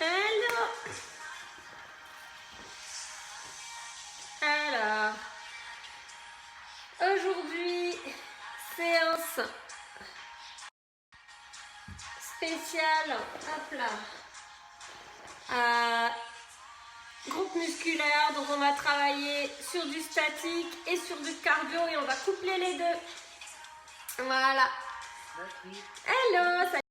Hello. Alors, aujourd'hui, séance spéciale, hop là, groupe musculaire, donc on va travailler sur du statique et sur du cardio et on va coupler les deux. Voilà. Hello, salut.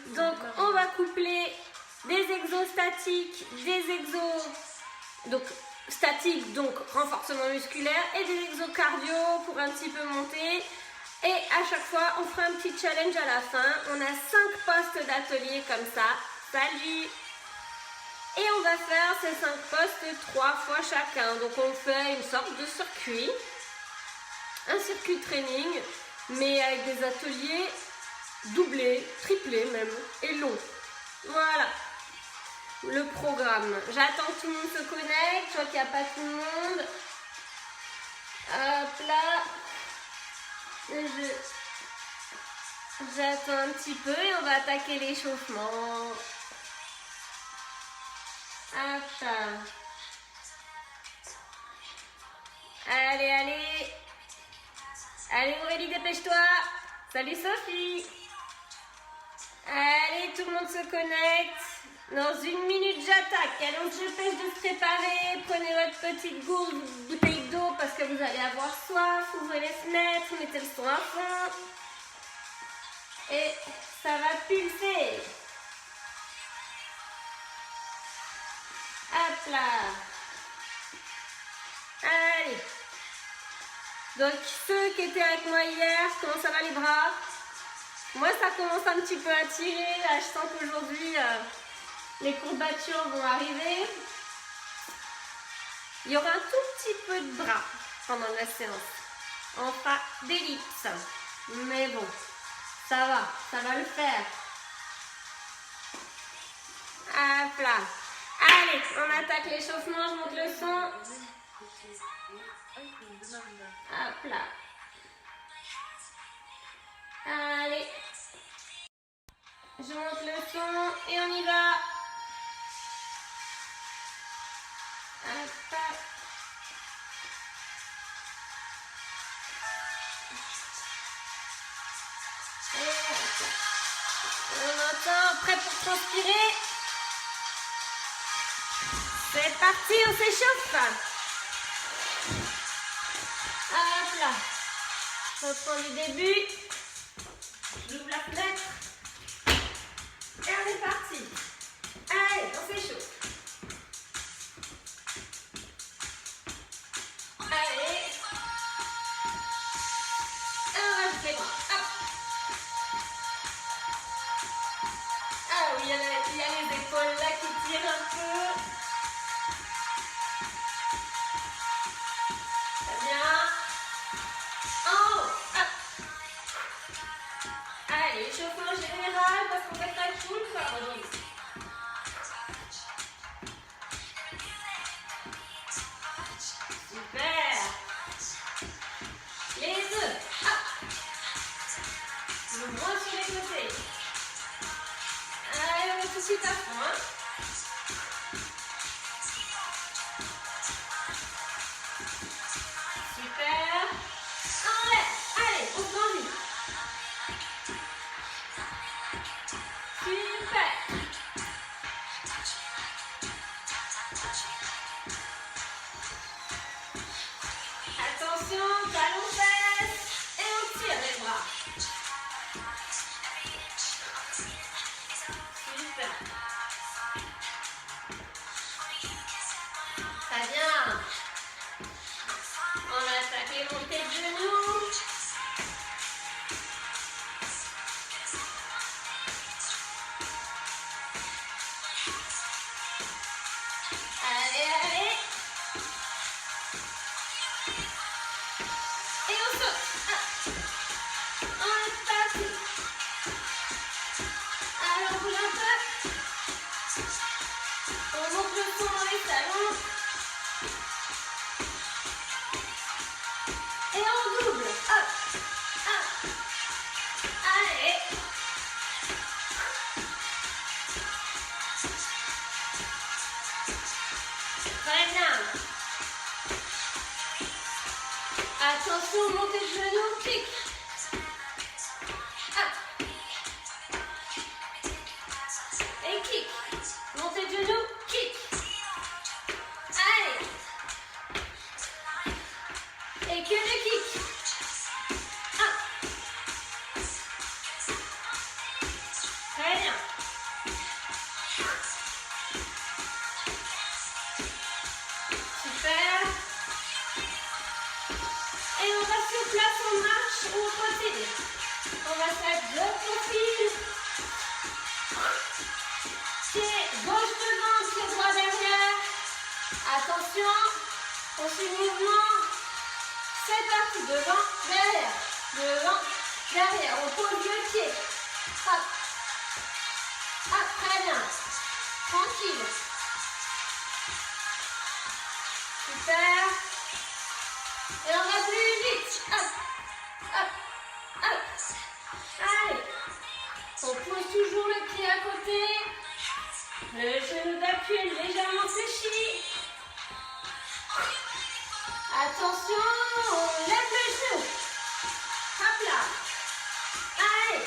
Donc on va coupler des exos statiques, des exos donc statiques, donc renforcement musculaire, et des exos cardio pour un petit peu monter. Et à chaque fois on fera un petit challenge à la fin. On a 5 postes d'atelier comme ça. Salut. Et on va faire ces 5 postes 3 fois chacun. Donc on fait une sorte de circuit, un circuit training, mais avec des ateliers doublés, triplés même, et longs. Voilà le programme. J'attends que tout le monde se connecte. Je vois qu'il n'y a pas tout le monde. Hop là. J'attends un petit peu et on va attaquer l'échauffement. Hop là. Allez, allez. Allez Aurélie, dépêche-toi. Salut Sophie. Allez, tout le monde se connecte. Dans 1 minute, j'attaque. Allez, on se dépêche de se préparer. Prenez votre petite gourde, bouteille d'eau parce que vous allez avoir soif. Ouvrez les fenêtres, mettez le son à fond. Et ça va pulser. Hop là. Allez. Donc, ceux qui étaient avec moi hier, comment ça va les bras? Moi, ça commence un petit peu à tirer. Là, je sens qu'aujourd'hui, les courbatures vont arriver. Il y aura un tout petit peu de bras pendant la séance. On fera des dips. Mais bon, ça va le faire. Hop là. Allez, on attaque l'échauffement, je monte le son. Hop là. Allez. Je monte le son et on y va. Hop. Et hop. On entend, prêt pour transpirer. C'est parti, on s'échauffe. Hop là. Je reprends du début. J'ouvre la fenêtre. Et on est parti. Allez, on s'échauffe. Allez. Et on rajoute les bras. Hop. Ah oui, il y a les épaules là qui tirent un peu. Très bien. En haut. Hop. Allez, échauffement général parce qu'on va faire tout le corps aujourd'hui. Super. Les deux. Hop. Le bras sur les côtés. Allez, on est tout de suite à fond. Hein. Super. Enlève. Allez, on grandit. Super. Attention, talon fesse. Et on tire les bras. Super. Très bien. On attaque les montées de genoux. Allez, allez. Et on saute. Ah. On est parti. Alors, on bouge un peu. On monte le son dans les talons. Et on double. Hop. Hop. Allez. Attention, montée de genou, kick. Up. Et kick. Montée de genou, kick. Allez. Et que le kick. Up. Très bien. Super. Et on va sur place, on marche ou on continue. On va se mettre de profil. Pied gauche devant, pied droit derrière. Attention, on suit le mouvement. C'est parti, devant, derrière. Devant, derrière. On pose le pied. Hop. Hop, très bien. Tranquille. Super. Et on va plus vite. Hop, hop, hop. Allez. On pose toujours le pied à côté. Le genou d'appui est légèrement fléchi. Attention, on lève le genou. Hop là. Allez.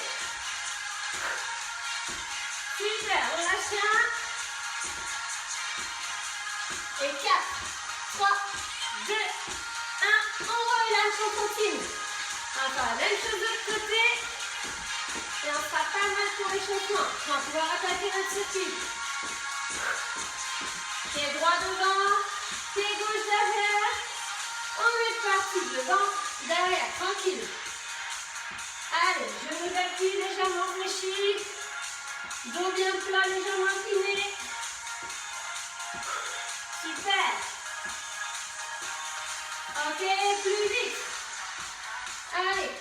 Super, on lâche un. Et 4, 3, 2, 1. On relâche, on continue. Encore la même chose de l'autre côté. Et on fera pas mal pour l'échauffement. On va pouvoir attaquer notre circuit. Pied droit devant, pied gauche derrière. On est parti devant, derrière, tranquille. Allez, genou d'appui légèrement fléchi. Dos bien plat, légèrement incliné. Super. Ok, plus vite. Allez.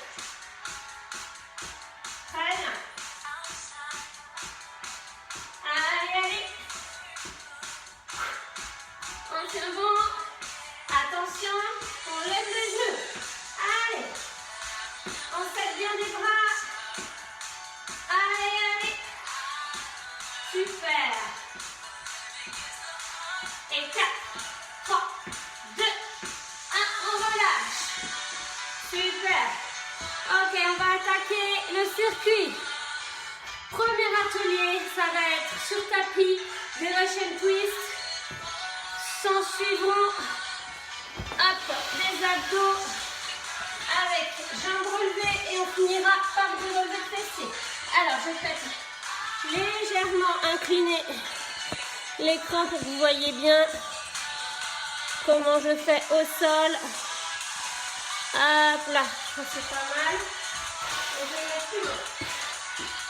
Très bien. Allez, allez. On tient bon. Attention, on lève les genoux. Allez. On serre bien les bras. Allez, allez. Super. Et 4, 3, 2, 1, on relâche. Super. Ok, on va attaquer le circuit. Premier atelier, ça va être sur tapis, des Russian twist. S'en suivront, hop, des abdos avec jambes relevées et on finira par des relevés de fessiers. Alors, je vais légèrement incliner l'écran pour que vous voyez bien comment je fais au sol. Hop là, ça c'est pas mal. Et je vais mettre plus haut.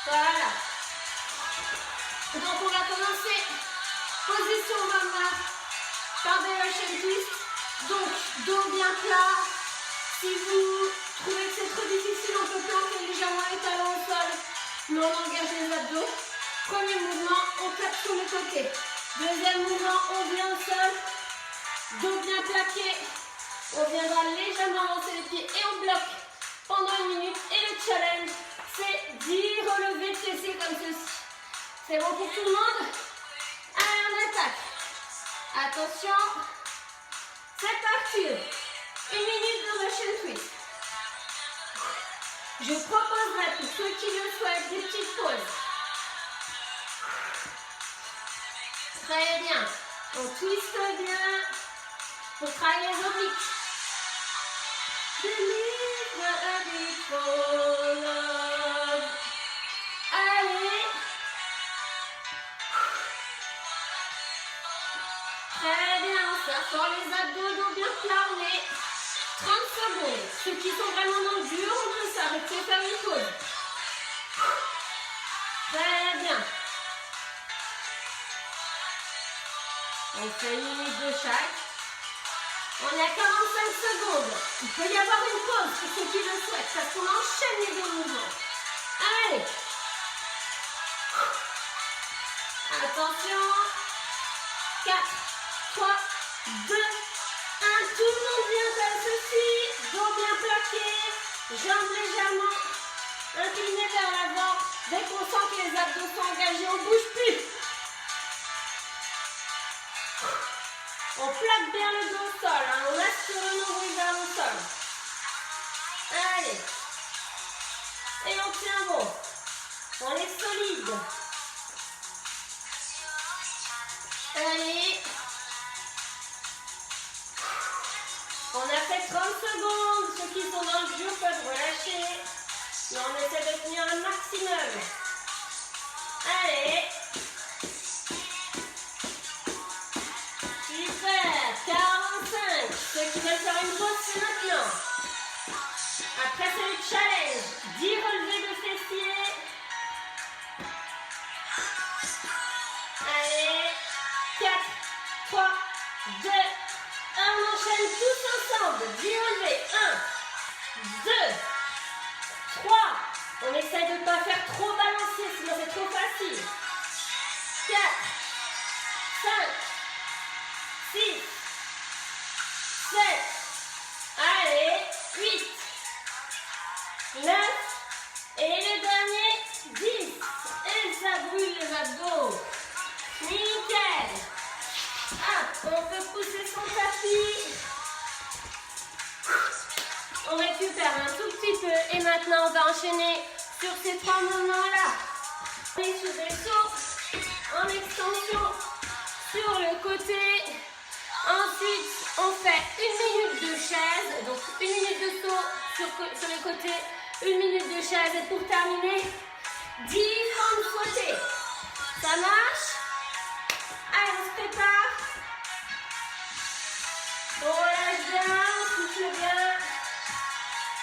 Voilà. Donc on va commencer position mama par des Russian twist. Donc dos bien plat. Si vous trouvez que c'est trop difficile, on peut planter légèrement les talons au sol, mais on engage les abdos. Premier mouvement, on tape sur le côté. Deuxième mouvement, on vient au sol. Dos bien plaqué. On viendra légèrement avancer les pieds et on bloque pendant 1 minute. Et le challenge, c'est 10 relevés de fessiers comme ceci. C'est bon pour tout le monde? Allez, on attaque. Attention. C'est parti. 1 minute de Russian twist. Je proposerai pour ceux qui le souhaitent des petites pauses. Très bien. On twiste bien pour travailler les obliques. Deliver a bit for love. Allez. Très bien. On serre fort les abdos, dos bien plat. On est 30 secondes. Ceux qui sont vraiment dans le dur, on peut s'arrêter, faire une pause. Très bien. On fait 1 minute de chaque. On est à 45 secondes. Il peut y avoir une pause pour ceux qui le souhaitent, parce qu'on enchaîne les 2 mouvements. Allez. Attention. 4, 3, 2, 1. Tout le monde vient comme ceci. Dos bien plaqué. Jambes légèrement inclinées vers l'avant. Dès qu'on sent que les abdos sont engagés, on ne bouge plus. On plaque bien le dos au sol, hein. On laisse le nombril vers le sol. Allez. Et on tient bon. On est solide. Allez. On a fait 30 secondes. Ceux qui sont dans le dur peuvent relâcher. Mais on essaie de tenir un maximum. Allez. Super. 45. Ceux qui veulent faire une pause, c'est maintenant. Après, c'est le challenge. 10 relevés de fessiers. Allez. 4, 3, 2, 1. On enchaîne tous ensemble. 10 relevés. 1, 2, 3. On essaie de ne pas faire trop balancer, sinon c'est trop facile. 4, 5, 6, 7. Allez. 8, 9. Et le dernier, 10. Et ça brûle les abdos. Nickel. Ah, on peut pousser son tapis. On récupère un tout petit peu. Et maintenant, on va enchaîner sur ces 3 mouvements-là. On est sur des sauts en extension sur le côté. Ensuite, on fait 1 minute de chaise. Donc, 1 minute de saut sur le côté. 1 minute de chaise. Et pour terminer, 10 formes sautées. Ça marche? Allez, on se prépare. On relâche bien, on souffle bien.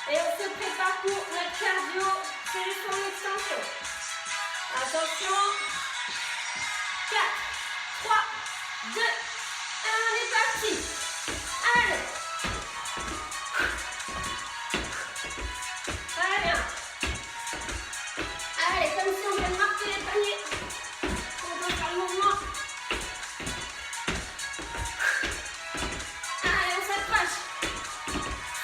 Et on se prépare pour notre cardio. C'est son extension. Attention. 4, 3, 2, 1. On est parti. Allez. Très bien. Allez, comme si on vient de marquer les paniers. On va faire le mouvement. Allez, on s'accroche.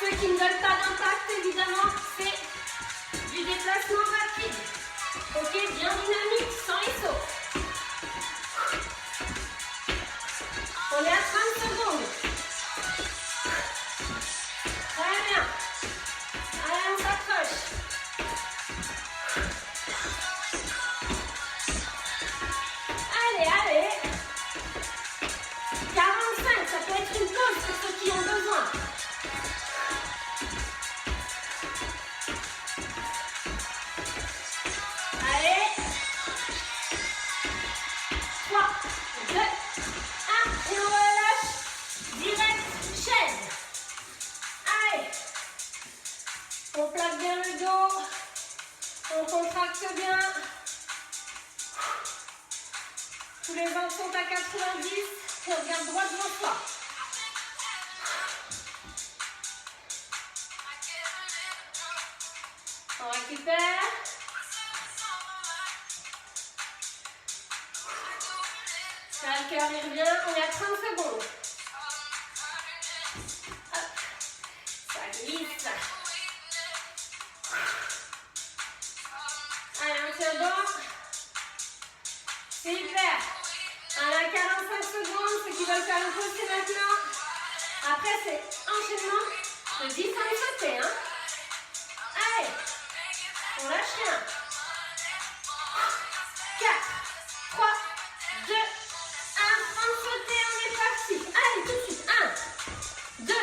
Ceux qui ne veulent pas d'impact, évidemment, c'est du déplacement rapide. Ok, bien dynamique, sans les sauts. On est à 30 secondes. Très bien. Allez, on s'accroche. Allez, allez. 45, ça peut être une pause pour ceux qui ont besoin. Allez. 3, 2, 1. Et on relâche. Direct, chaise. Allez. On plaque bien le dos. On contracte bien. Tous les angles sont à 90. Et on regarde droit devant soi. On récupère. Là, le cœur il revient. On est à 30 secondes. Hop. Ça glisse. Allez, on tient bon. Super. On a 45 secondes. Ceux qui veulent faire une pause, c'est maintenant. Après, c'est enchaînement de 10 formes sautées. Hein. Allez. On lâche rien. 4, 3, 2, 1. Forme sautée, on est parti. Allez, tout de suite. 1, 2,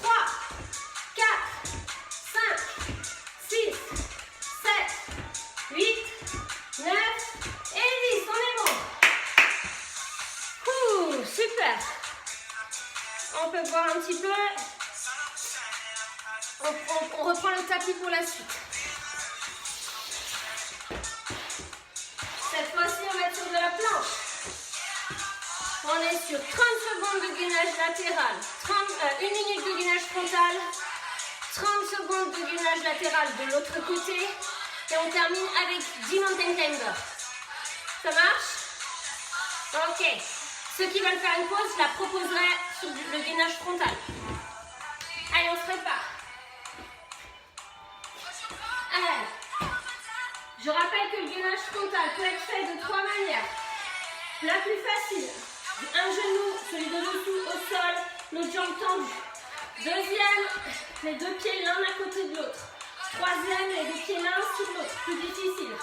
3, 4, 5, 6, 7, 8, 9 et 10. On est bon. Ouh, super. On peut voir un petit peu. On reprend le tapis pour la suite. Cette fois-ci, on va être sur de la planche. On est sur 30 secondes de gainage latéral, 1 minute de gainage frontal, 30 secondes de gainage latéral de l'autre côté et on termine avec 10 mountain climbers. Ça marche? Ok. Ceux qui veulent faire une pause, je la proposerai sur le gainage frontal. Allez, on se prépare. Allez. Je rappelle que le gainage frontal peut être fait de 3 manières. La plus facile, un genou, celui de dessous au sol, l'autre jambe tendue. Deuxième, les deux pieds l'un à côté de l'autre. Troisième, les deux pieds l'un sur l'autre. Plus difficile.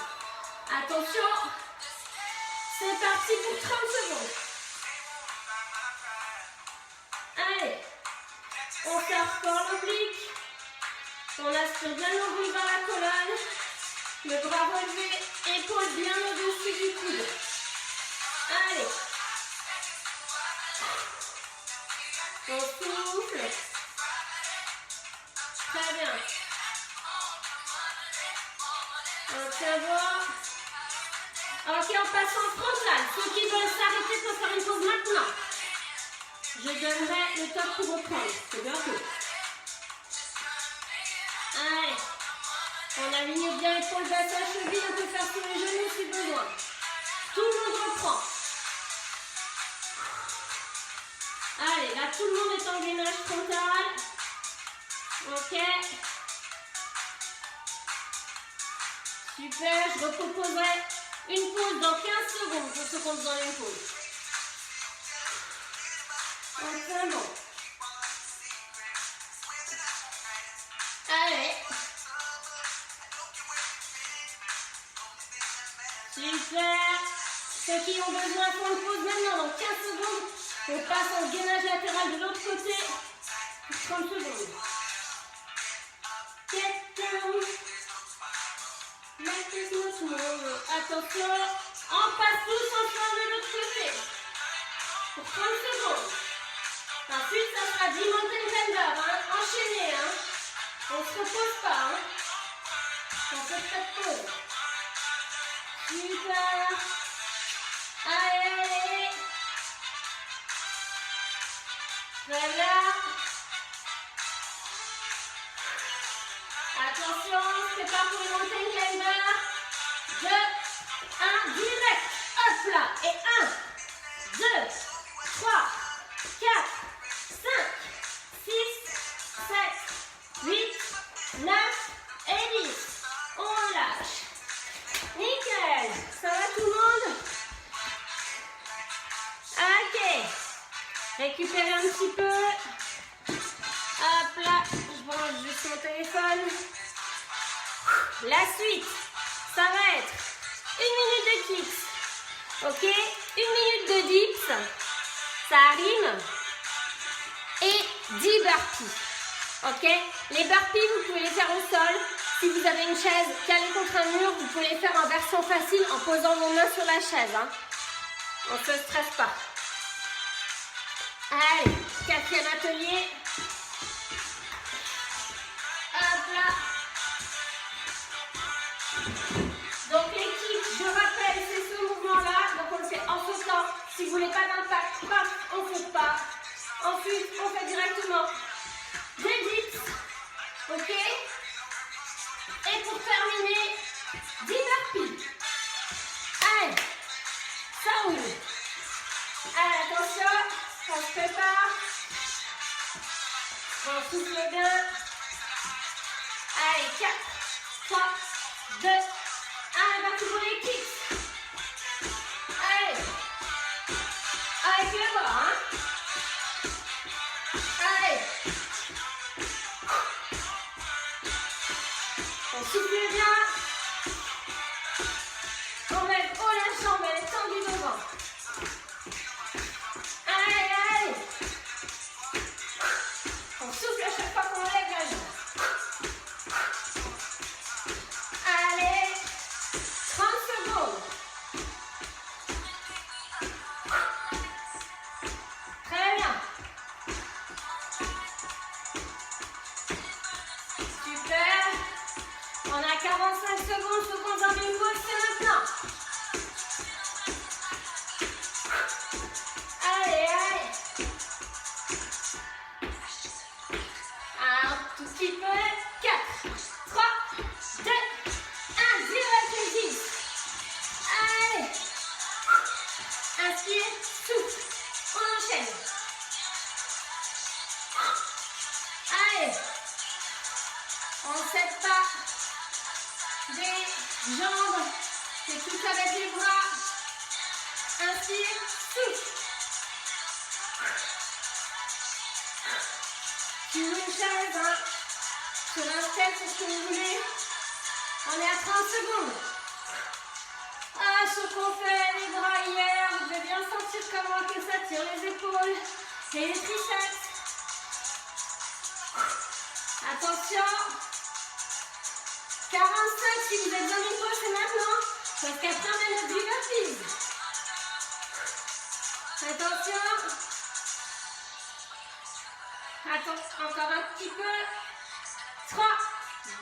Attention. C'est parti pour 30 secondes. Allez. On sort fort l'oblique. On aspire bien l'oblique dans la colonne. Le bras relevé, épaules bien au-dessus du coude. Allez. On souffle. Très bien. On tient droit. Ok, on passe en frontal. Ceux qui veulent s'arrêter peuvent faire une pause maintenant. Je donnerai le top pour reprendre. C'est bientôt. Allez. On aligne bien épaules, bassin, cheville. On peut faire sur les genoux si besoin. Tout le monde reprend. Allez, là tout le monde est en gainage frontal. Ok. Super, je reproposerai une pause dans 15 secondes pour ceux qui ont besoin d'une pause. Enfin bon. Allez. Super. Ceux qui ont besoin font une pause maintenant dans 15 secondes. On passe en gainage latéral de l'autre côté. 30 secondes. Attention, on passe tous ensemble de l'autre côté. Pour 30 secondes. Ensuite, ça sera 10 mountain climbers, hein. Enchaîné, hein. On ne se repose pas, hein. On fait pas de pause. Super. Allez, allez. Très bien. Attention, c'est pas pour les mountain climbers. 2, 1, direct. Hop là. Et 1, 2, 3, 4, 5, 6, 7, 8, 9 et 10. On lâche. Nickel. Ça va tout le monde? Ok. Récupérez un petit peu. Hop là. Je branche juste mon téléphone. La suite, ça va être 1 minute de kicks. Ok? 1 minute de dips. Ça arrive. Et 10 burpees. Ok? Les burpees, vous pouvez les faire au sol. Si vous avez une chaise calée contre un mur, vous pouvez les faire en version facile en posant vos mains sur la chaise. Hein. On ne se stresse pas. Allez, 4e atelier. Hop là. Donc les kicks, je rappelle, c'est ce mouvement-là. Donc on le fait en sautant. Si vous voulez pas d'impact, paf, on ne saute pas. Ensuite, on fait directement des dips. Ok? Et pour terminer, 10 burpees. Allez, ça roule. Allez, attention, ça se prépare. On souffle bien. Allez, 4, 3, 2, 1. On va toujours les kicks. Allez. Avec les bras, hein. Allez. On souffle bien. On lève haut la jambe, elle est tendue devant. Allez, allez. On souffle à chaque fois qu'on lève la jambe. Allez. 30 secondes. Très bien. Super. On a 45 secondes, ce qu'on donne une pause, c'est maintenant. Allez, allez. Un tout petit peu. 4, 3, 2, 1. Direct les 10. Allez. Inspire, souffle. On enchaîne. Allez. On ne cède pas des jambes. C'est tout avec les bras. Inspire, souffle. Super. ou une chaise, hein. Sur un step, c'est ce que vous voulez. On est à 30 secondes. Ah, ce qu'on fait, les bras hier, vous devez bien sentir comment que ça tire les épaules et les triceps. Attention. 45, si vous êtes dans les poches, c'est maintenant. Parce qu'après, on a notre divertige. Attention. Attends, encore un petit peu. 3,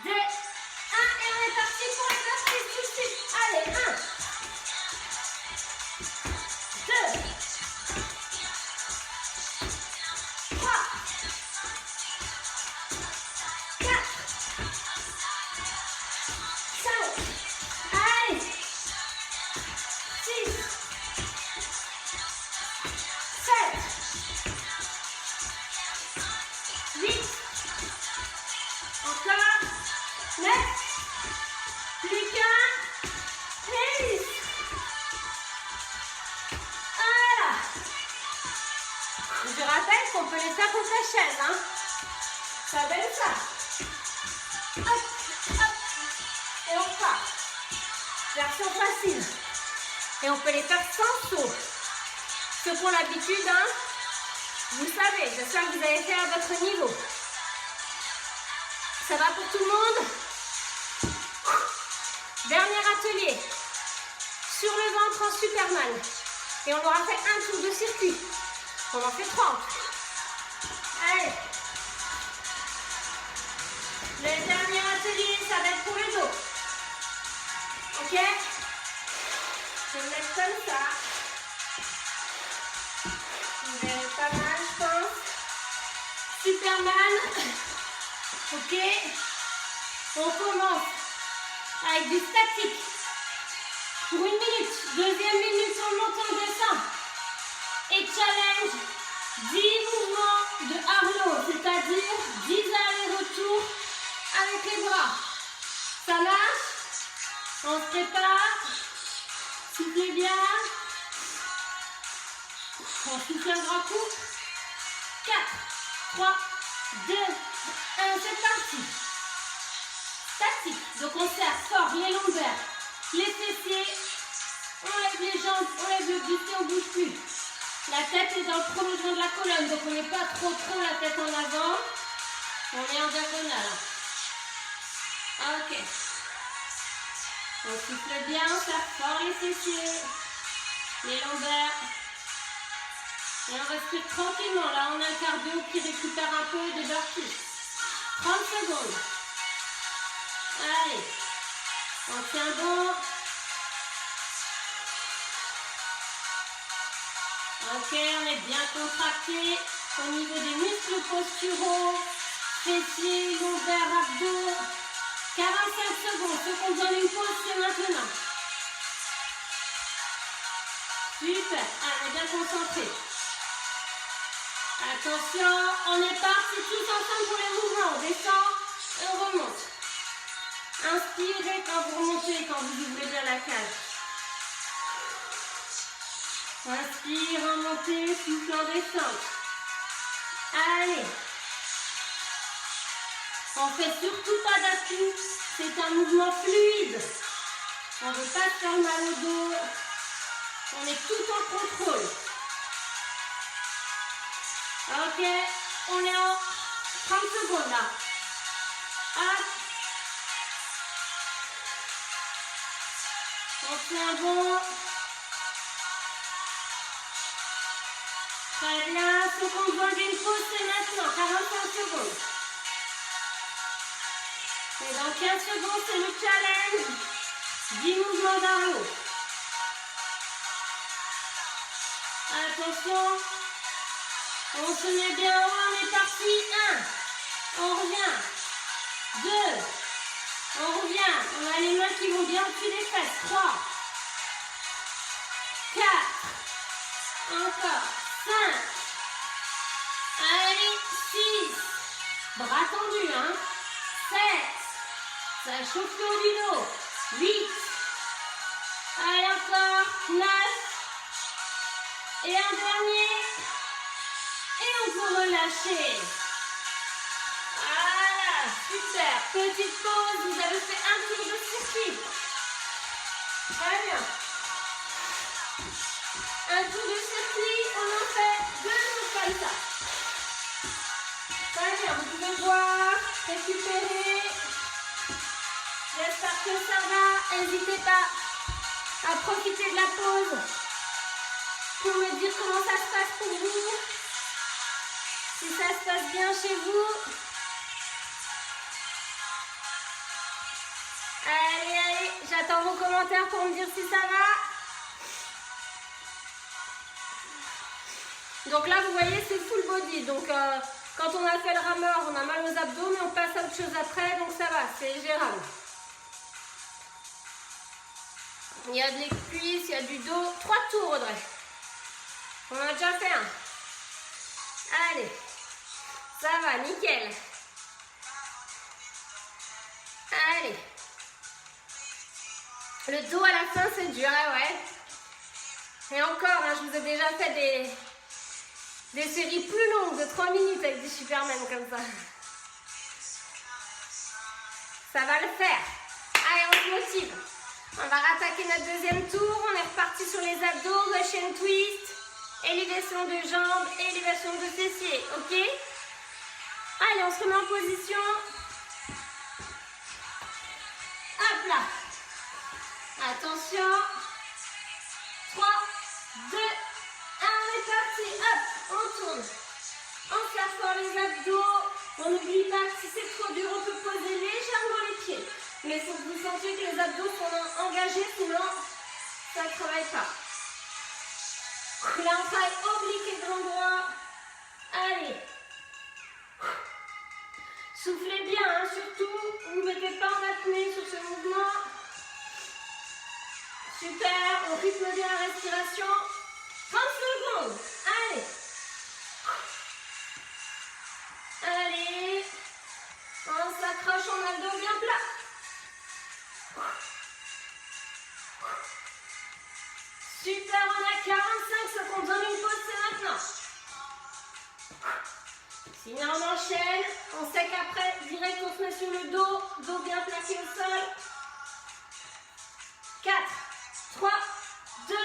2, 1. Et on est parti pour l'exercice tout de suite. Allez, 1, 2, 3, 4, 5, allez, 6, 7, 8, encore, 9, plus qu'un, et 10. Voilà. Je rappelle qu'on peut les faire contre la chaise, hein. Ça donne ça. Hop, hop. Et on part. Version facile. Et on peut les faire sans saut. Ceux qui ont l'habitude, hein, vous savez, j'espère que vous allez faire à votre niveau. Ça va pour tout le monde? Dernier atelier. Sur le ventre en Superman. Et on aura fait un tour de circuit. On en fait 30. Allez. Le dernier atelier, ça va être pour le dos. Ok? Je vais me mettre comme ça. Vous verrez pas mal, je pense. Superman. Ok? On commence avec du statique. Pour 1 minute. Deuxième minute, on monte, on descend. Et challenge 10 mouvements de Arnold, c'est-à-dire 10 allers-retours avec les bras. Ça marche? On se prépare. Soufflez bien. On souffle un grand coup. 4, 3, 2, 1, c'est parti. Statique. Donc on serre fort les lombaires, les fessiers. On lève les jambes, on lève le buste et on ne bouge plus. La tête est dans le prolongement de la colonne, donc on n'est pas trop la tête en avant. On est en diagonale. Ok. On souffle bien, on serre fort les fessiers, les lombaires. Et on respire tranquillement. Là, on a le cardio qui récupère un peu de burpees. 30 secondes. Allez. On tient bon. Ok, on est bien contracté au niveau des muscles posturaux, fessiers, lombaires, abdos. 45 secondes. Ceux qu'on donne une pause, c'est maintenant. Super. Allez, on est bien concentré. Attention, on est parti tous ensemble pour les mouvements. On descend et on remonte. Inspirez quand vous remontez, quand vous ouvrez bien la cage. Inspire, remontez, souffle en descente. Allez. On fait surtout pas d'appui. C'est un mouvement fluide. On ne veut pas se faire mal au dos. On est tout en contrôle. Ok, on est en 30 secondes là. Hop. On fait un bon. Très bien. Ce qu'on doit d'une pause, c'est maintenant. 45 secondes. Et dans 15 secondes, c'est le challenge. 10 mouvements d'Arnold. Attention. On se met bien en haut, on est parti. 1. On revient. 2. On revient. On a les mains qui vont bien au-dessus des fesses. 3. 4. Encore. 5. Allez. 6. Bras tendus, hein. 7. Ça chauffe le haut du dos. 8. Allez, encore. 9. Et un dernier. Et on peut relâcher. Voilà, super. Petite pause, vous avez fait un tour de circuit. Très bien. Un tour de circuit, on en fait 2 jours comme ça. Très bien, vous pouvez voir, récupérer. J'espère que ça va. N'hésitez pas à profiter de la pause pour me dire comment ça se passe pour vous. Si ça se passe bien chez vous. Allez, allez, j'attends vos commentaires pour me dire si ça va. Donc là, vous voyez, c'est full body. Donc, quand on a fait le rameur, on a mal aux abdos, mais on passe à autre chose après. Donc, ça va, c'est gérable. Il y a des cuisses, il y a du dos. 3 tours, Audrey. On a déjà fait un. Allez. Ça va, nickel. Allez. Le dos à la fin, c'est dur, hein, ouais. Et encore, hein, je vous ai déjà fait des séries plus longues de 3 minutes avec du Superman comme ça. Ça va le faire. Allez, on se motive. On va rattaquer notre deuxième tour. On est reparti sur les abdos, Russian twist, élévation de jambes, élévation de fessiers. Ok? Allez, on se remet en position. Hop là. Attention. 3, 2, 1, on est parti. Hop, on tourne. On serre fort les abdos. On n'oublie pas que si c'est trop dur, on peut poser légèrement les pieds. Mais il faut que vous sentiez que les abdos sont engagés, sinon ça ne travaille pas. Là, on travaille oblique de l'endroit. Allez. Soufflez bien, hein, surtout. Vous ne mettez pas en apnée sur ce mouvement. Super, on rythme bien la respiration. 30 secondes. Allez. Allez. On s'accroche, on a le dos bien plat. Super, on a 45 secondes. Donne une pause, c'est maintenant. Sinon, on enchaîne. On sait qu'après, direct, on se met sur le dos. Dos bien plaqué au sol. 4, 3, 2, 1.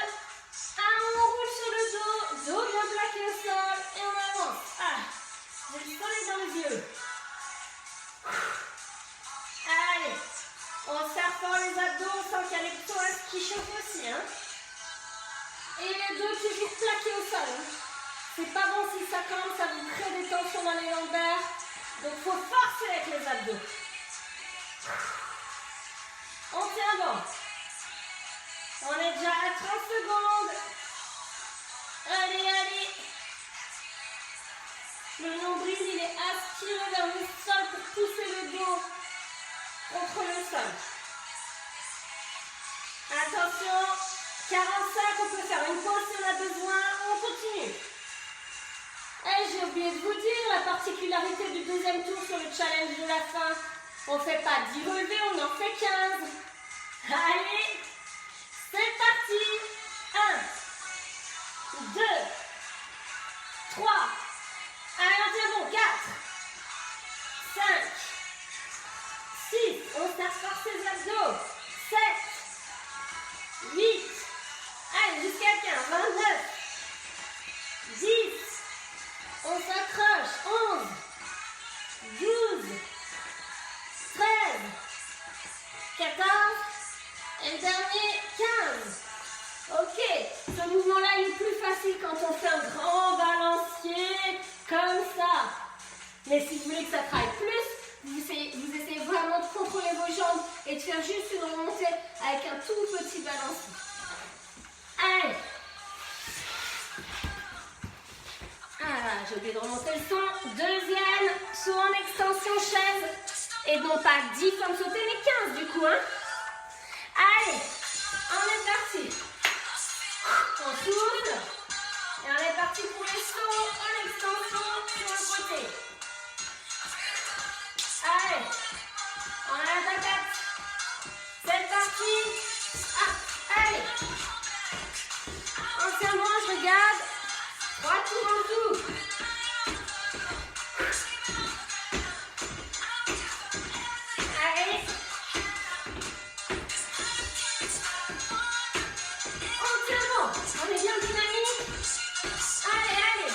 On roule sur le dos. Dos bien plaqué au sol. Et on avance. Ah, j'ai le soleil dans les yeux. Allez. On serre fort les abdos. On sent qu'il y a les psoas qui chauffent aussi. Hein. Et les deux toujours plaqués au sol. Hein. C'est pas bon si ça commence à vous créer des tensions dans les lombaires. Donc il faut forcer avec les abdos. On tient bon. On est déjà à 30 secondes. Allez, allez. Le nombril, il est aspiré vers le sol pour pousser le dos contre le sol. Attention. 45, on peut faire une pause si on a besoin. On continue. Et j'ai oublié de vous dire, la particularité du deuxième tour sur le challenge de la fin, on ne fait pas 10 relevés, on en fait 15. Allez, c'est parti. 1, 2, 3, allez, on tient bon, 4, 5, 6, on serre fort ses abdos, 7, 8, allez, jusqu'à 15, 29, 10, on s'accroche, 11, 12, 13, 14, et le dernier, 15. Ok, ce mouvement-là, il est plus facile quand on fait un grand balancier, comme ça. Mais si vous voulez que ça travaille plus, vous essayez vraiment de contrôler vos jambes et de faire juste une remontée avec un tout petit balancier. Allez. Ah, j'ai oublié de remonter le son. Deuxième saut en extension chaise. Et non pas 10 comme sauter, mais 15 du coup. Hein. Allez, on est parti. On souffle. Et on est parti pour les sauts en extension sur le côté. Allez, on a la patate. C'est parti. Ah, allez. On tient bon, je regarde. 3 tours en tout. On est bien dynamique. Allez, allez.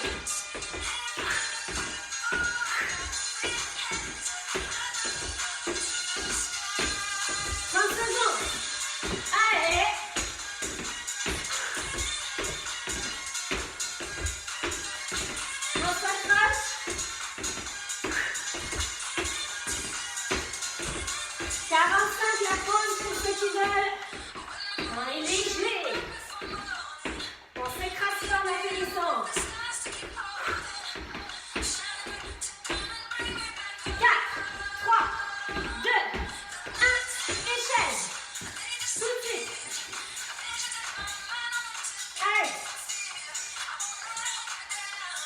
30 secondes. Allez. On s'accroche. 45 la pause pour ceux qui veulent. On est léger. On s'écrase pas en atterrissant. 4, 3, 2, 1, échelle. Tout de suite. Allez.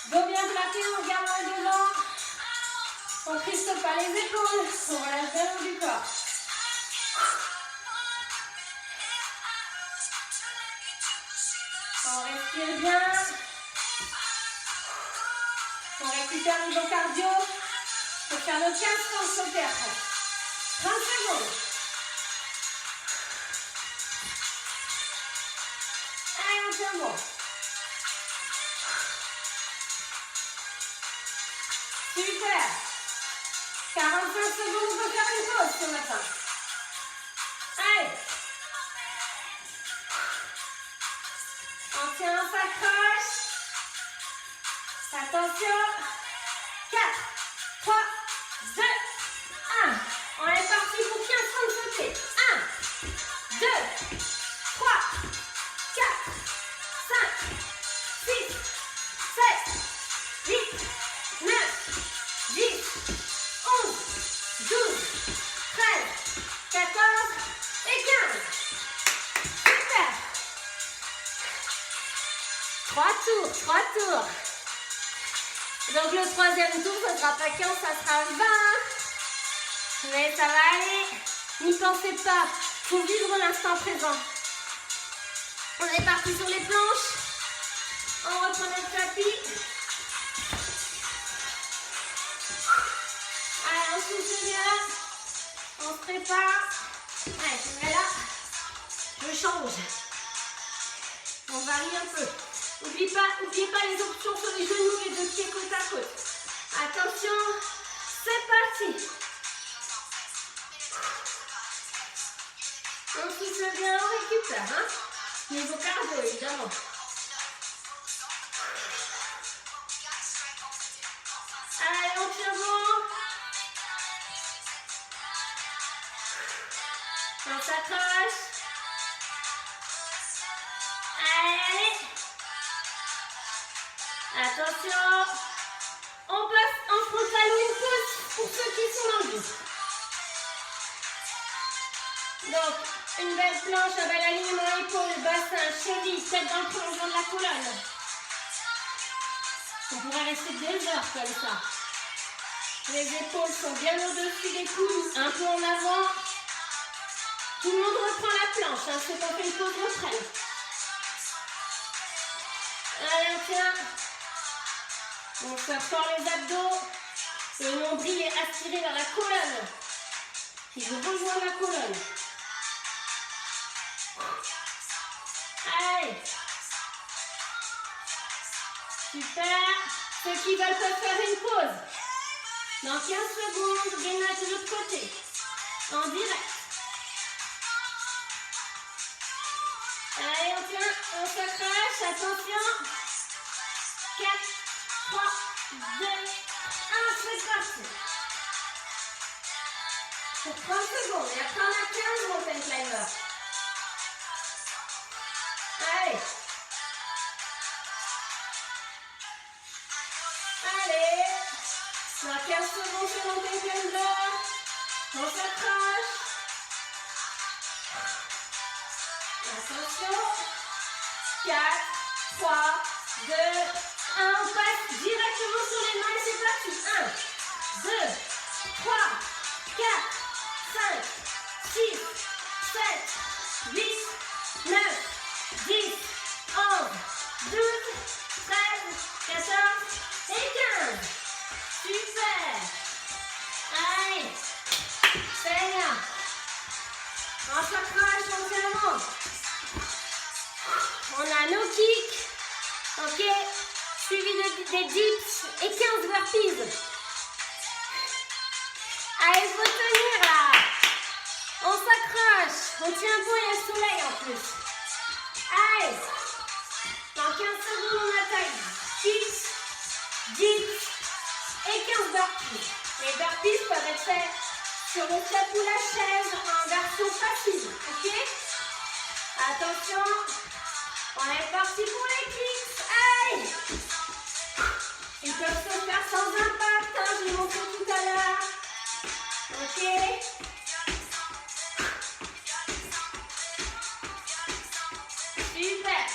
Dos bien placé, on garde les devant. On crisse pas les épaules. On relâche bien le haut du corps. On respire bien. On récupère le niveau cardio. Pour faire nos 15 sans sauter après. 30 secondes. Allez, on tient bon. Super. 45 secondes, on peut faire une pause ce matin. Allez. On tient, on s'accroche. Attention. 4, 3, 2, 1. On est parti pour 15 sans sauter. 1, 2, 3, 4, 5, 6, 7, 8, 9, 10, 11, 12, 13, 14 et 15. Super. 3 tours, 3 tours. Donc le troisième tour, ça sera pas 15, ça sera 20. Mais ça va aller. N'y pensez pas. Il faut vivre l'instant présent. On est parti sur les planches. On reprend notre tapis. Allez, on souffle bien. On se prépare. Allez, je mets là. Je change. On varie un peu. N'oubliez pas les options sur les genoux, les deux pieds côte à côte. Attention, c'est parti. On souffle bien, on récupère. Hein? Niveau cardio, évidemment. Allez, on tient bon. On s'accroche. Allez. Attention. On passe en frontal ou une pause pour ceux qui sont dans le but. Donc, une belle planche avec l'alignement épaule, bassin, cheville, tête dans le prolongement de la colonne. On pourrait rester 2 heures comme ça. Les épaules sont bien au-dessus des coudes, un peu en avant. Tout le monde reprend la planche, hein, ceux qui ont fait une pause reprennent. Allez, on tient. On serre fort les abdos. Le nombril est aspiré vers la colonne. Il veut rejoindre la colonne. Allez. Super. Ceux qui veulent peuvent faire une pause. Dans 15 secondes, gainage de l'autre côté. En direct. Allez, on tient, on s'accroche, attention. 4, 3, 2, 1, c'est parti. Pour 30 secondes, et après on a 15 mountain climber. Allez. Allez. Dans 15 secondes sur mountain climber. On s'accroche. Attention. 4, 3, 2, 1. On passe directement sur les mains et c'est parti. 1, 2, 3, 4, 5, 6, 7, 8, 9, 10, 11, 12, 13, 14 et 15. Super. Allez. C'est bien. On s'accroche, on tient bon. On On a nos kicks, ok, suivi des dips et 15 burpees. Allez, il faut tenir là. On s'accroche, on tient bon, il y a le soleil en plus. Allez, dans 15 secondes on attaque. Kicks, dips et 15 burpees. Les burpees peuvent être faits sur le tapis ou la chaise en version passive, ok? Attention, on est parti pour les kicks. Allez! Ils peuvent se faire sans impact, hein, je l'ai montré tout à l'heure. Ok? Super!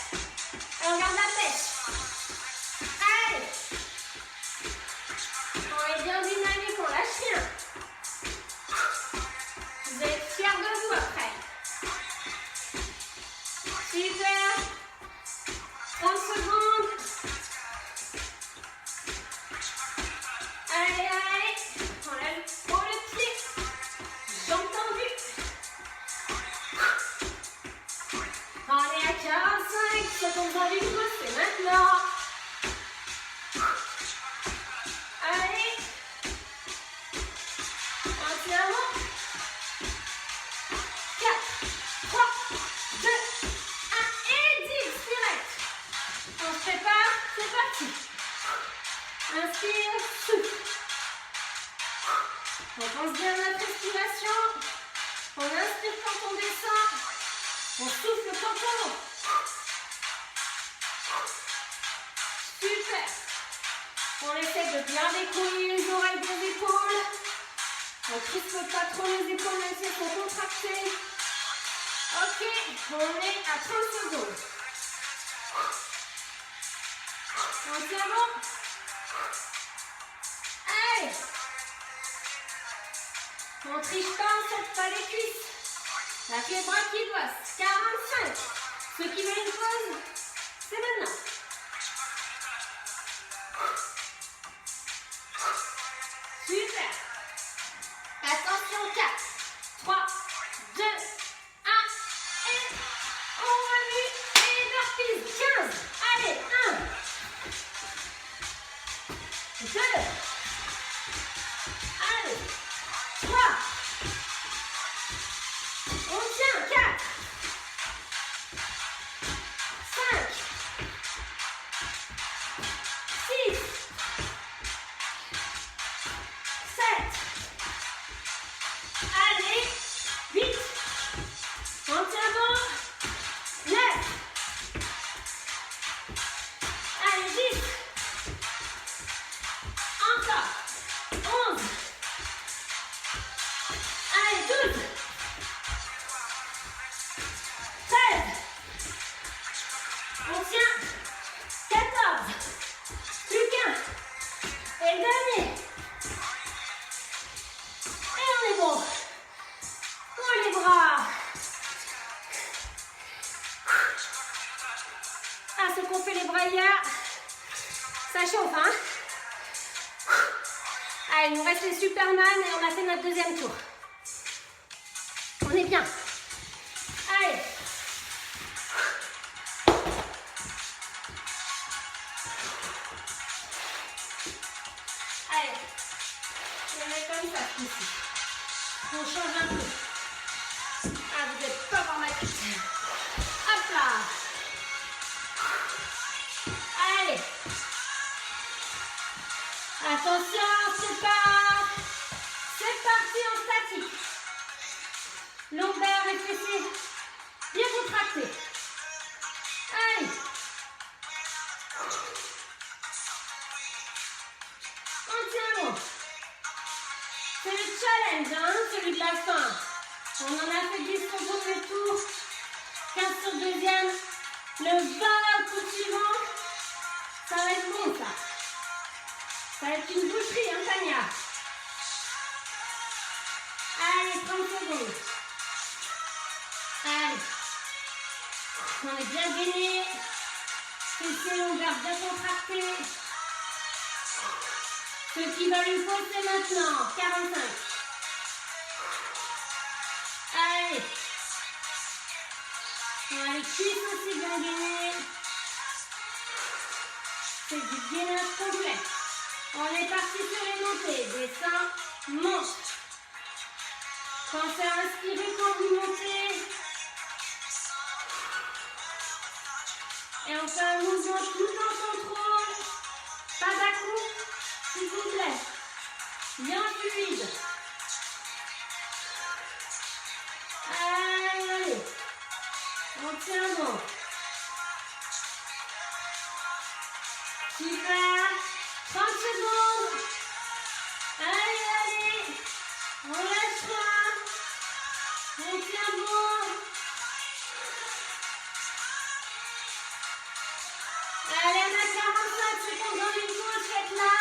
Et on garde la pêche. Allez! On est bien dynamique, on lâche rien. Vous êtes fiers de vous après. Super! 30 secondes. Allez, allez. On lève pour le pied. Jambes tendues. On est à 45. Ce qu'on vous a vu, c'est maintenant. Allez. On tient bon. 4, 3, 2, 1 et 10 direct. On se prépare, c'est parti. Inspire, souffle. On pense bien à notre respiration. On inspire quand on descend. On souffle quand on monte. Super. On essaie de bien décoller les oreilles des épaules. On ne crispe pas trop les épaules même si elles sont contractées. Ok, on est à 30 secondes. On tient bon. Allez. On triche pas, on saute pas les cuisses. La pied droit qui bosse. 45. Ceux qui veulent une pause, c'est maintenant. Super. Attention, 4, 3, 2, 1. Et on remue et burpees. 15. Allez, 1, 2. Allez. 3. On tient. 4. 5. 6. 7. Allez. 8. On tient bon. 9. Allez, 10. Encore. 11. Allez, 12. 13. On tient. 14. Plus qu'un. Et le dernier. Et on est bon. On les bras. Ah, ceux qu'on fait les bras hier, ça chauffe, hein? Allez, il nous reste les Superman et on a fait notre deuxième tour. On est bien. Allez. Allez. On met comme ça ici. On change un peu. Ah, vous n'êtes pas dans ma tête. Hop là. Allez. Attention, c'est parti en statique. Lombaire et fessiers bien contractés. Allez. On tient bon. C'est le challenge, hein, celui de la fin. On en a fait 10 sur le premier tour, 15 sur le deuxième. Le 20 coup suivant, ça va être bon ça. Ça va être une boucherie, hein, Tania. Allez, 30 secondes. Allez. On est bien gainé. Fessiers lombaires bien contractés. Ceux qui veulent une pause, c'est maintenant. 45. Allez. Les cuisses aussi bien gainées. C'est du gainage complet. On est parti sur les montées. Descend, monte. Pensez à inspirer quand vous montez. Et on fait un mouvement tout en contrôle. Pas d'à-coup, s'il vous plaît. Bien fluide. Allez. On tient bon. Super. 30 secondes. Allez, allez. On lâche pas. On tient bon. Allez, on a 45 secondes dans une pause, faites-la.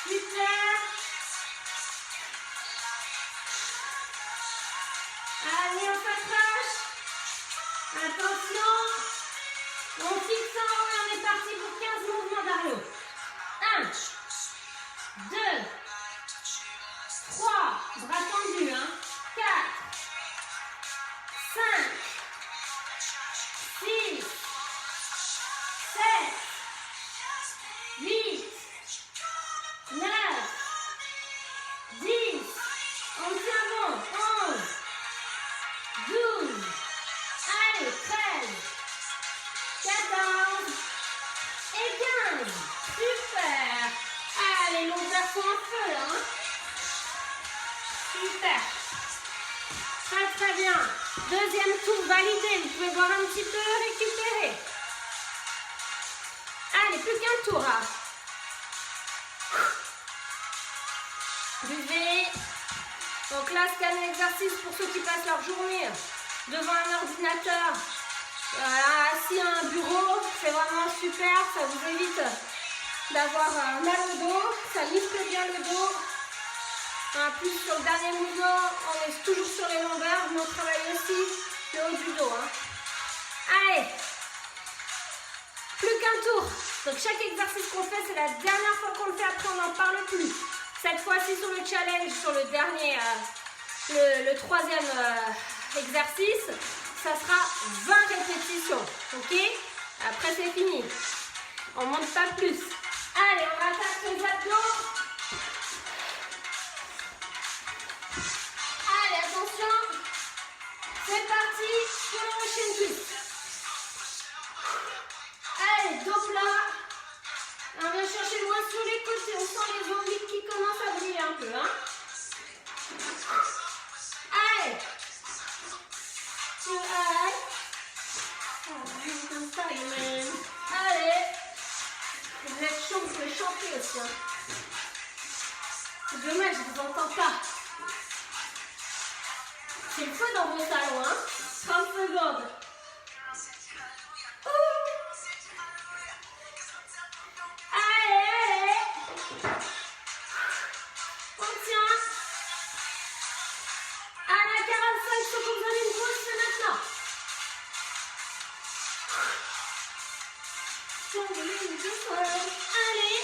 Super. Allez, on s'accroche. Attention. On fixe en haut et on est parti pour 15 mouvements d'Ario. 1, 2, 3, bras tendus, 4, 5, 6, 7, 8, 9, 10, on tient bon, 11, 12, allez, 13, 14 et 15. Super. Allez, longueur sont en feu, Super. Très très bien. Deuxième tour validé. Vous pouvez boire un petit peu, récupérer. Allez, plus qu'un tour. Buvez. Donc là, c'est un exercice pour ceux qui passent leur journée devant un ordinateur. Assis à un bureau, c'est vraiment super, ça vous évite d'avoir mal au dos, ça muscle bien le dos. En plus, sur le dernier mouvement, on est toujours sur les longueurs, mais on travaille aussi le haut du dos. Allez, plus qu'un tour. Donc chaque exercice qu'on fait, c'est la dernière fois qu'on le fait, après on n'en parle plus. Cette fois-ci sur le challenge, sur le dernier, le troisième exercice, ça sera 20 répétitions, ok? Après c'est fini. On ne monte pas plus. Allez, on attaque les abdos. Allez, attention. C'est parti pour le prochain twist. Allez, dos plat. On vient chercher loin sur les côtés. On sent les obliques qui commencent à briller un peu. Allez. Comme ça, allez. Vous êtes chaud, vous pouvez chanter aussi. C'est dommage, je ne vous entends pas. C'est le feu dans vos salons. 30 secondes. Allez, allez. On tient. Allez, 45 secondes, vous avez une pause, c'est maintenant. Allez.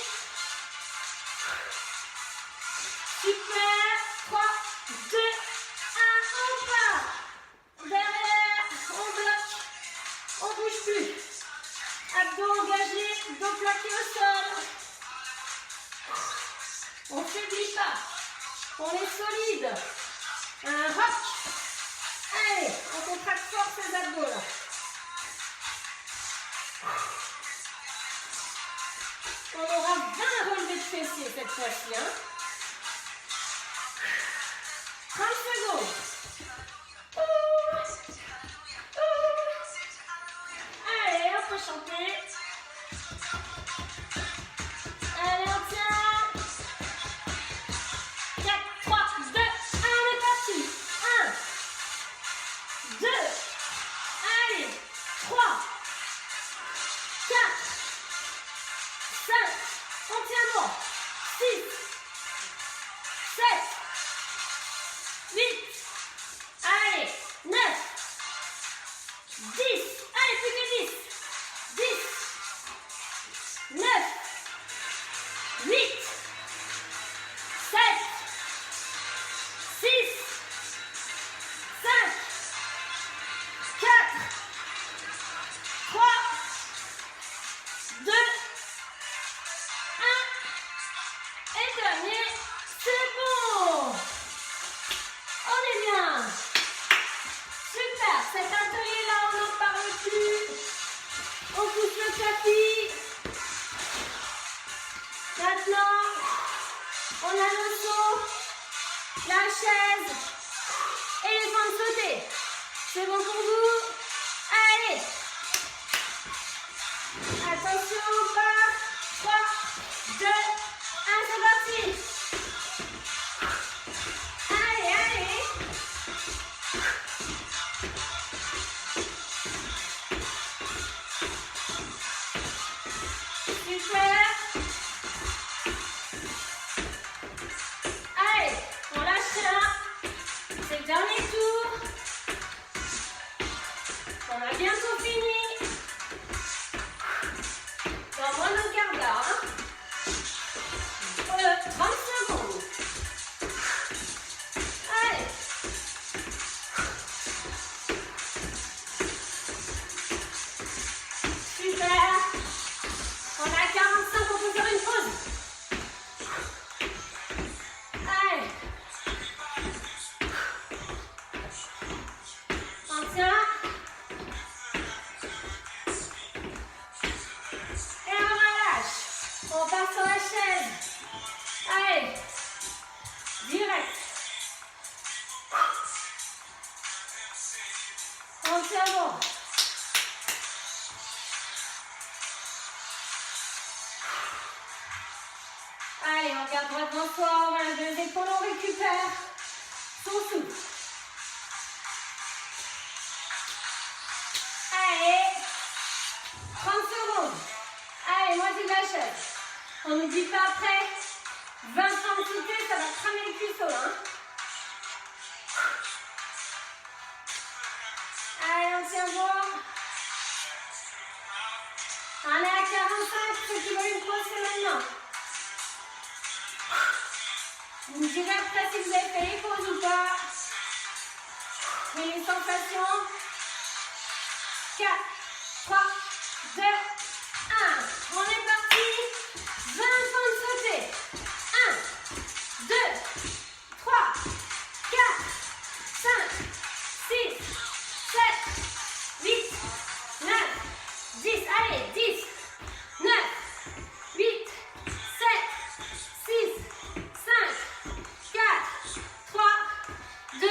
Super. 3, 2, 1, on part. Derrière, on bloque. On bouge plus. Abdos engagés, dos plaqué au sol. On ne faiblit pas. On est solide. Un rock. Allez, on contracte fort ces abdos là. On aura 20 relevés de fessiers cette fois-ci. 30 secondes. Allez, on peut chanter. Allez, on tient. 4, 3, 2, 1, on est parti. 1, 2, allez, 3, 4, 5, on tient bon. 6, 7, 8, allez, 9, 10, allez, plus que 10, 10, 9, 8, 7, 6, 5, 4, 3, chaise. Éléphant de sauter. C'est bon pour vous? Allez. Attention, on part. 3, 2, 1, c'est parti. Allez, allez. Super. Allez, on lâche rien. C'est le dernier tour. On a bientôt fini. Dans moins d'un quart d'heure. 30 secondes. Allez. Super. On a 45, on peut faire une pause. Allez. On tient. Et on relâche. On part sur la chaise. Allez. Direct. On tient bon. Allez, on regarde droit devant soi, on va lever les épaules, on récupère son souffle. Allez, 30 secondes. Allez, moitié de la chaise. On ne dit pas après, 20 ans de sauter, ça va cramer le cuisseau. Hein. Allez, on tient bon. On est à 45, ceux qui veulent une pause, c'est maintenant. Vous me direz après si vous avez fait les pauses ou pas. Et les sensations. 4, 3, 2, 1. On est parti. 20 ans de sauter. 1, 2, 3, 4, 5, 6, 7, 8, 9, 10. Allez, 10, 9, 8, 7, 6, 5, 4, 3, 2, 1.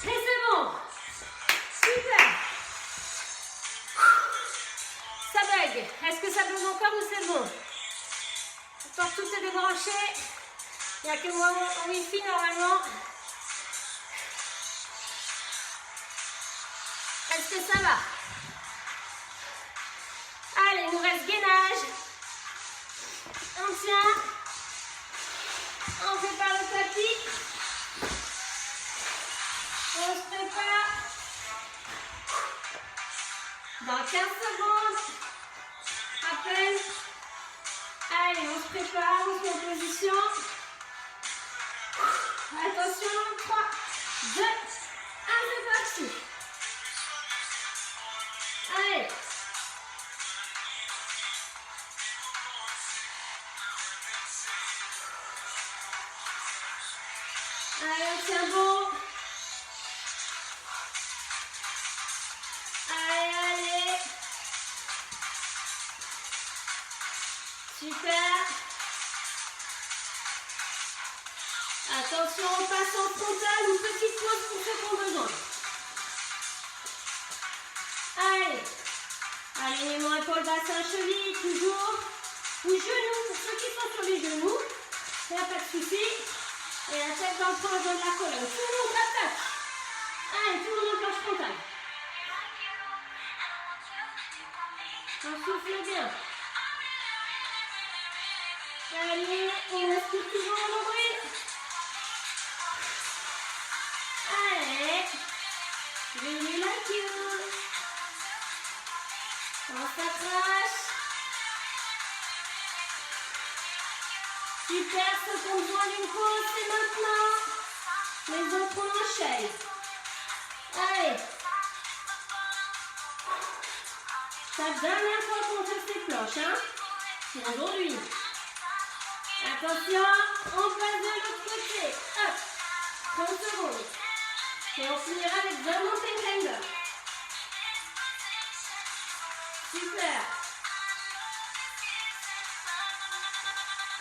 Et c'est bon. Super. Ça bug. Est-ce que ça bug encore ou c'est bon? Encore tout est débranché. Il n'y a que moi en Wi-Fi normalement. Est-ce que ça va? Allez, il nous reste gainage. On tient. On prépare le tapis. On se prépare. Dans 15 secondes. À peine. Allez, on se prépare, on se met en position. Attention, 3, 2, 1, c'est parti. Allez. Allez, on tient bon. Allez, allez. Super. Attention, on passe en frontal ou petite pause pour ceux qui ont besoin. Allez. Alignement épaule, bassin, cheville, toujours. Ou genoux, pour ceux qui sont sur les genoux. Il n'y a pas de souci. Et la tête dans le proche de la colonne. Tout le monde attaque. Allez, tout le monde en planche frontale. On souffle bien. Allez, on inspire toujours en nombril. Allez. Really like you. On s'accroche. Super, ceux qui ont besoin d'une pause, c'est maintenant. Les autres, on enchaîne. Allez. C'est la dernière fois qu'on fait ces planches, hein. Pour aujourd'hui. Attention, on passe de l'autre côté. Hop. 30 secondes. Et on finira avec 20 montées grinder. Super.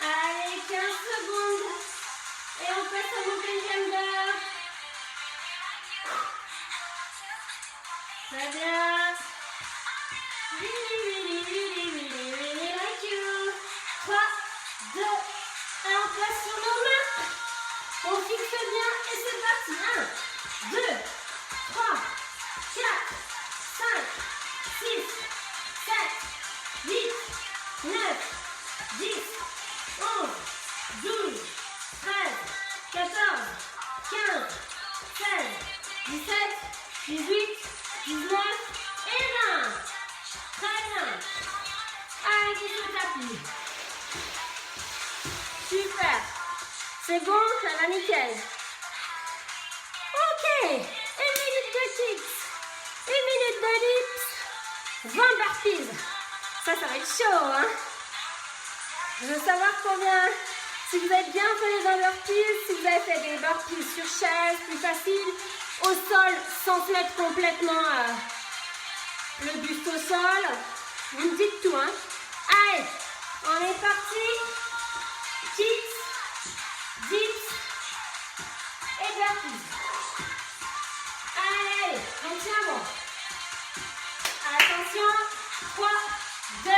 Allez, 15 secondes. Et on passe à mon deuxième d'heure. Très bien. Like you. 3, 2, 1, on place sur nos mains. On fixe bien et c'est parti. 1, 2, 3, 4, 5, 6, 7, 8, 9, 10, 11, 12, 13, 14, 15, 16, 17, 18, 19 et 20. Très bien. Allez, sur le tapis. Super. C'est bon, ça va nickel. Ok. 1 minute de kicks. 1 minute de dips. 20 burpees. Ça va être chaud, hein. Je veux savoir combien, si vous avez bien fait les 20 burpees, si vous avez fait des burpees sur chaise, plus facile, au sol, sans se mettre complètement le buste au sol. Vous me dites tout, hein. Allez, on est parti. Kicks, dips et burpees. Allez, on tient bon. Attention, 3, 2, 1,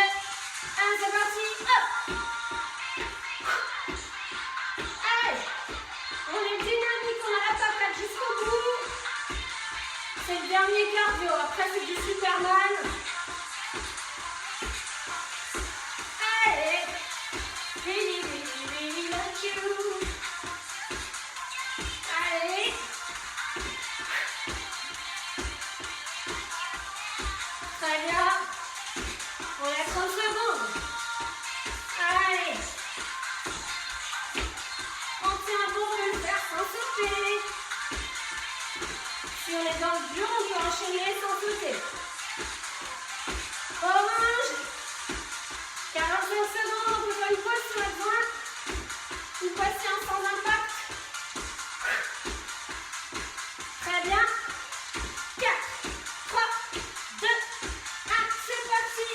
c'est parti. Hop. Allez, on est dynamique, on a la patate jusqu'au bout. C'est le dernier cardio, après c'est du Superman. Allez, really like you. Allez. Très bien. On a 30 secondes. Allez. On tient bon de le faire sans sauter. Si on est dans le dur, on peut enchaîner sans sauter. Orange. 45 secondes, on peut faire une pause si on a besoin. Une patience sans impact. Très bien. 4, 3, 2, 1, c'est parti.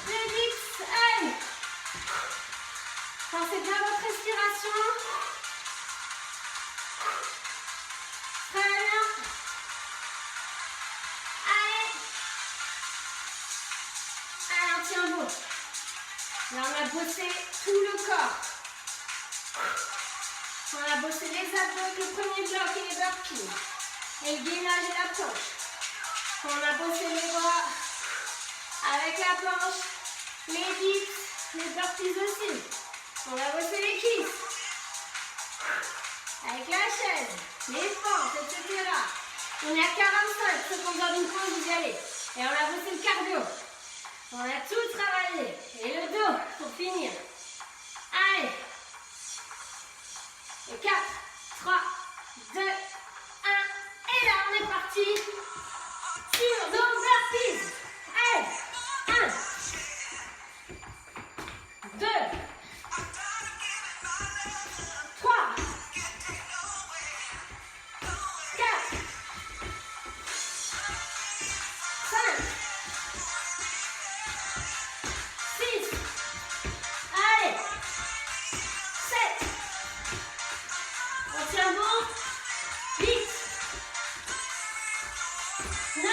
Les dips, allez. Pensez bien à votre respiration. Très bien. Allez. Allez, on tient bon. Là, on a bossé tout le corps. On a bossé les abdos avec le premier bloc et les burpees. Et le gainage et la planche. On a bossé les bras avec la planche, les dips, les burpees aussi. On a bossé les kicks. Avec la chaise, les fentes, etc. On est à 45, ceux qui ont besoin d'une pause, vous y allez. Et on a bossé le cardio. On a tout travaillé. Et le dos, pour finir. Allez. Et 4, 3, 2, 1. Et là, on est parti sur nos burpees. Allez. 1, 2, 3, 4, 5, 6, allez, 7, on tient bon, 8, 9,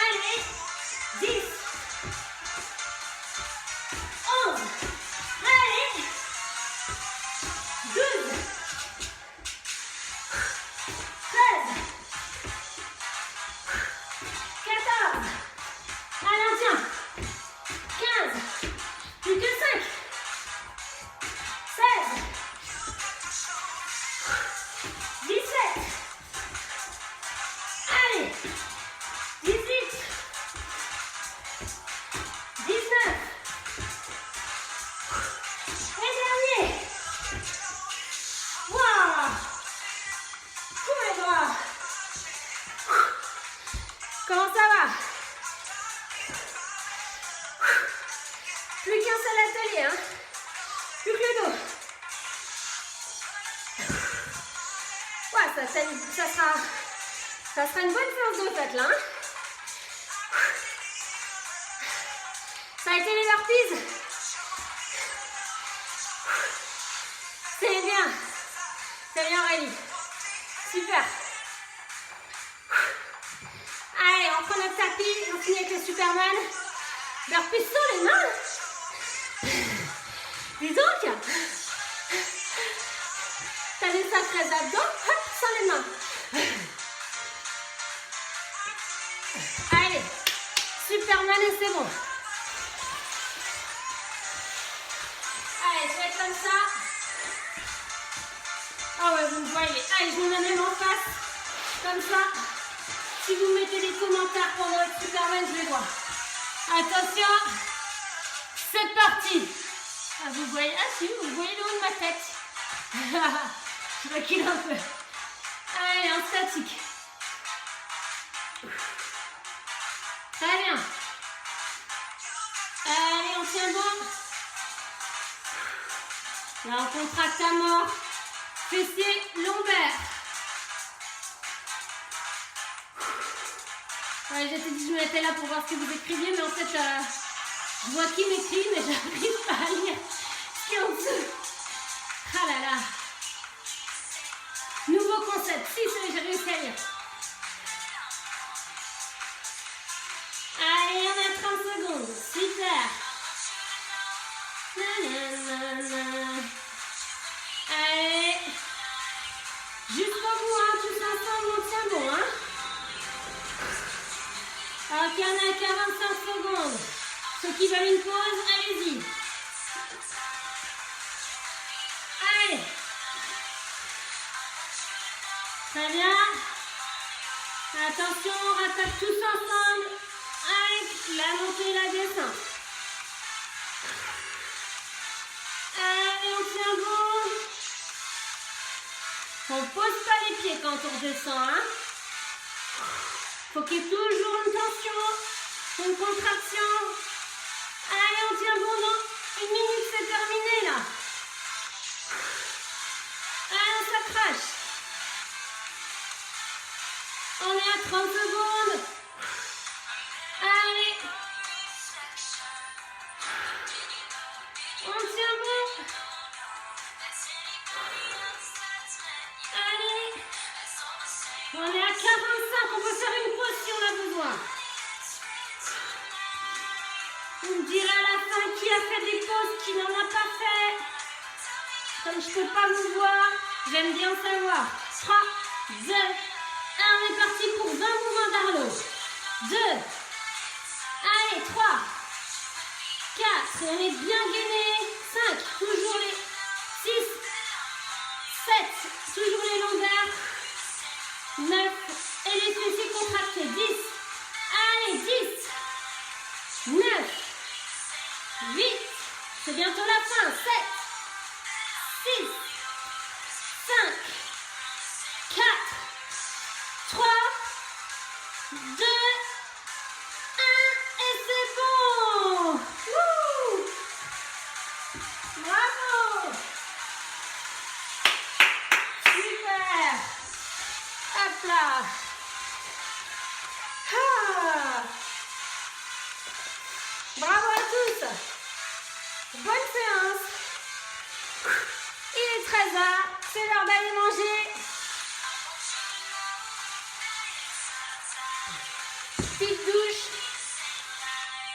allez, 10, 11, allez, 12, 13, 14, allez, on tient, 15, plus que 5, 16, 17, allez, 18, 19, et dernier, waouh, tous les bras, comment ça va? Plus qu'un seul atelier, hein? Plus que le dos. Ouais, ça sera une bonne séance de fête là. Hein? Ça a été les burpees. C'est bien. C'est bien, Aurélie. Super. Allez, on prend notre tapis. On finit avec le Superman. Burpees sur les mains. Dis donc. T'as des sacrés abdos. Hop, sur les mains. Allez. Superman et c'est bon. Allez, je vais être comme ça. Ah ouais, vous me voyez. Allez, je me mets même en face. Comme ça. Si vous mettez des commentaires pendant le Superman, je les vois. Attention. C'est parti. Ah, vous voyez, ah si, vous voyez le haut de ma tête. Je recule un peu. Allez, en statique. Très bien. Allez, on tient bon. Là, on contracte à mort. Fessiers, lombaires. Ouais, j'étais dit que je me mettais là pour voir ce que vous écriviez, mais en fait, je vois qui m'écrit, mais j'arrive pas à lire ce qui est en dessous. Ah là là. Nouveau concept. Si, j'ai réussi à lire. Allez, on a 30 secondes. Super. Nanana. Allez. Jusqu'au bout, hein. Tous ensemble, on tient bon, hein. Ok, on a 45 secondes. Ceux qui veulent une pause, allez-y. Allez. Très bien. Attention, on rattaque tous ensemble avec la montée et la descente. Allez, on tient bon. On ne pose pas les pieds quand on redescend, hein. Faut qu'il y ait toujours une tension, une contraction. Allez, on tient bon, non. 1 minute, c'est terminé, là. Allez, on s'accroche. On est à 30 secondes. Allez. On tient bon. Allez. On est à 45. On peut faire une pause si on a besoin. Vous me direz à la fin qui a fait des pauses, qui n'en a pas fait. Comme je ne peux pas vous voir, j'aime bien savoir. 3, 2, 1, on est parti pour 20 mouvements d'Arlo. 2, allez, 3, 4, on est bien gainé. 5, toujours les 6, 7, toujours les longueurs. 9, et les fessiers contractés. 10, allez, 10, 9, 8, c'est bientôt la fin. 7, 6, 5, 4, 3, 2, 1, et c'est bon. Wouh! Bravo! Super! Hop là! Ah! Bravo à tous! Bonne séance! Il est 13h, c'est l'heure d'aller manger. Petite douche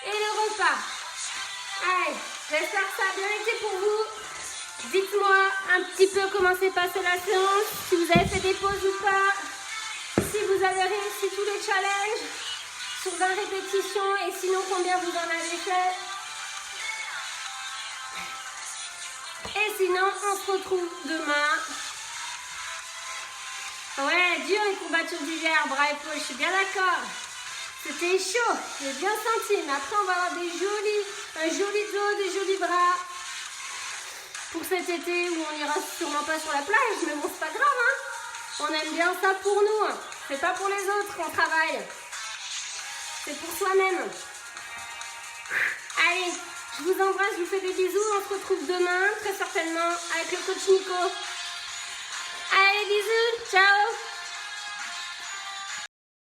et le repas. Allez, j'espère que ça a bien été pour vous. Dites-moi un petit peu comment s'est passée la séance, si vous avez fait des pauses ou pas, si vous avez réussi tous les challenges sur 20 répétitions et sinon combien vous en avez fait. Et sinon, on se retrouve demain. Ouais, dur les courbatures d'hiver, bras et épaules, je suis bien d'accord. C'était chaud, j'ai bien senti, mais après on va avoir un joli dos, des jolis bras. Pour cet été où on ira sûrement pas sur la plage, mais bon, c'est pas grave, hein. On aime bien ça pour nous, hein. C'est pas pour les autres qu'on travaille. C'est pour soi-même. Allez, je vous embrasse, je vous fais des bisous. On se retrouve demain, très certainement, avec le coach Nico. Allez, bisous, ciao.